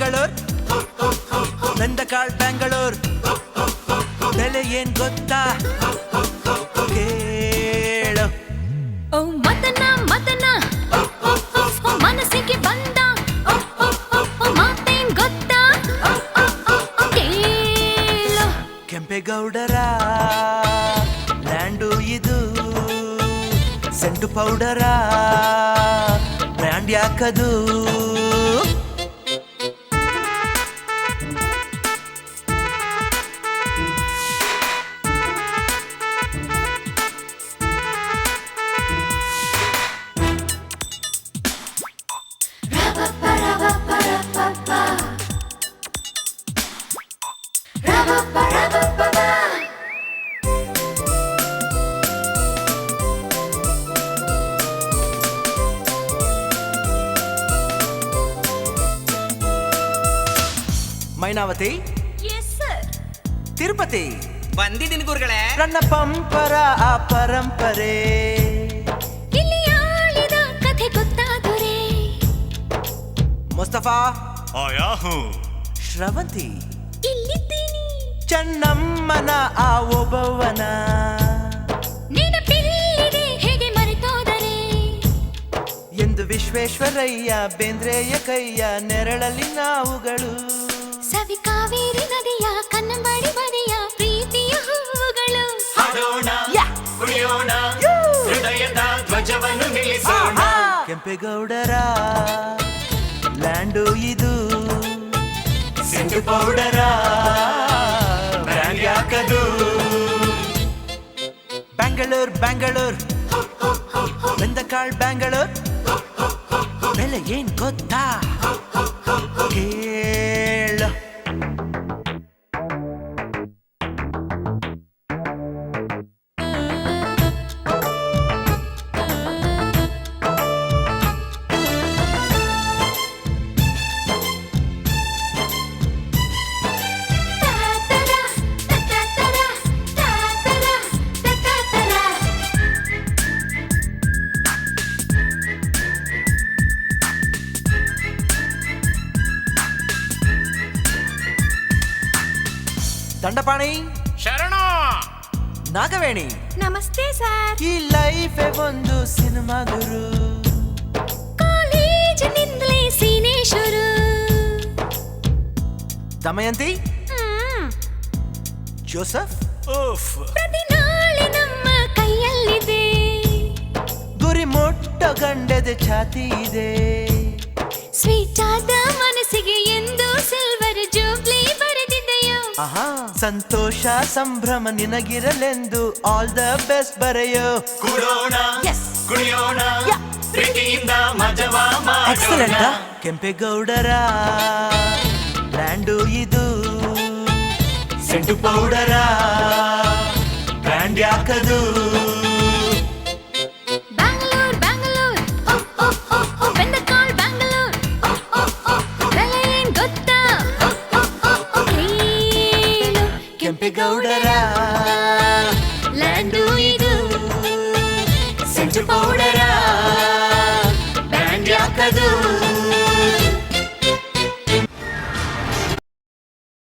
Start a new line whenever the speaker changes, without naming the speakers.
ಬ್ಯಾಂಗಳೂರ್ ಬೆಂದಕಾಳ್ ಬ್ಯಾಂಗಳೂರ್ ಬೆಲೆ ಏನ್ ಗೊತ್ತಾ ಕೇಳು
ಓ ಮದನ ಮದನ ಮನಸ್ಸಿಗೆ ಬಂದ ಮಾತೇನ್ ಗೊತ್ತಾ ಕೇಳು
ಕೆಂಪೇಗೌಡರ ಲ್ಯಾಂಡು ಇದು ಸೆಂಟು ಪೌಡರ ಬ್ರ್ಯಾಂಡ್ ಯಾಕದು ಮೈನಾವತಿ ತಿರುಪತಿ
ಬಂದಿದ್ದೀನಿ ಗುರುಗಳೇ.
ನನ್ನ ಪಂಪರ ಆ ಪರಂಪರೆ
ಇಲ್ಲಿ ಆಳಿದ ಕಥೆ ಗೊತ್ತಾದರೆ
ಮುಸ್ತಫಾ
ಆಯಾಹು
ಶ್ರವಂತಿ
ಇಲ್ಲಿದ್ದೀನಿ
ಚೆನ್ನಮ್ಮನ ಆ ಒಬ್ಬವನ
ನೆನಪಿಲ್ಲಿದೆ ಹೇಗೆ ಮರೆತೋದರೆ
ಎಂದು ವಿಶ್ವೇಶ್ವರಯ್ಯ ಬೇಂದ್ರೆಯ ಕೈಯ ನೆರಳಲ್ಲಿ ನಾವುಗಳು
ಸವಿ ಕಾವೇರಿ ನದಿಯ ಕನ್ನಂಬಾಡಿ ಬದಿಯ ಪ್ರೀತಿಯ ಹೂವುಗಳು
ಹಾಡೋಣ ಕುಣಿಯೋಣ ಹೃದಯದ ಧ್ವಜವನ್ನು ನಿಲ್ಲಿಸೋಣ.
ಕೆಂಪೇಗೌಡರ ಲ್ಯಾಂಡು ಇದು ಸೆಂಟು ಪೌಡರ ಬ್ರ್ಯಾಂಡ್ ಯಾಕದು ಬ್ಯಾಂಗಳೂರ್ ಬ್ಯಾಂಗಳೂರ್ ಬೆಂದಕಾಳ್ ಬ್ಯಾಂಗಳೂರ್ ಬೆಲೆ ಏನ್ ಗೊತ್ತಾ ಕೇಳು ದಂಡಪಾಣಿ
ಶರಣ
ನಾಗವೇಣಿ
ನಮಸ್ತೆ ಸರ್
ಈ ಲೈಫ್ ಒಂದು ಸಿನಿಮಾ ಗುರು
ಕಾಲೇಜಿನಿಂದಲೇ ಸೀನೇಶ್ವರು
ದಮಯಂತಿ ಜೋಸಫ್
ಪ್ರತಿ ನಾಳೆ ನಮ್ಮ ಕೈಯಲ್ಲಿದೆ
ಗುರಿ ಮೊಟ್ಟ ಗಂಡದ ಛಾತಿ ಇದೆ
ಸ್ವೀಟ್ ಆದ ಮನಸ್ಸಿಗೆ ಎಂದು ಸಿಲ್ವರ್ ಜೂಬ್ಲಿ ಬರೆದಿದೆಯೋ
ಆಹಾ ಸಂತೋಷ ಸಂಭ್ರಮ ನಿನಗಿರಲೆಂದು ಆಲ್ ದ ಬೆಸ್ಟ್ ಬರೆಯೋ
ಕೂಡೋಣ ಕುಣಿಯೋಣ ಪ್ರೀತಿಯಿಂದ ಮಜವ
ಎಕ್ಸಲೆಂಟ್
ಮಾಡೋಣ.
ಕೆಂಪೇಗೌಡರ ಲ್ಯಾಂಡು ಇದು ಸೆಂಟು ಪೌಡರ ಬ್ರ್ಯಾಂಡ್ ಯಾಕದು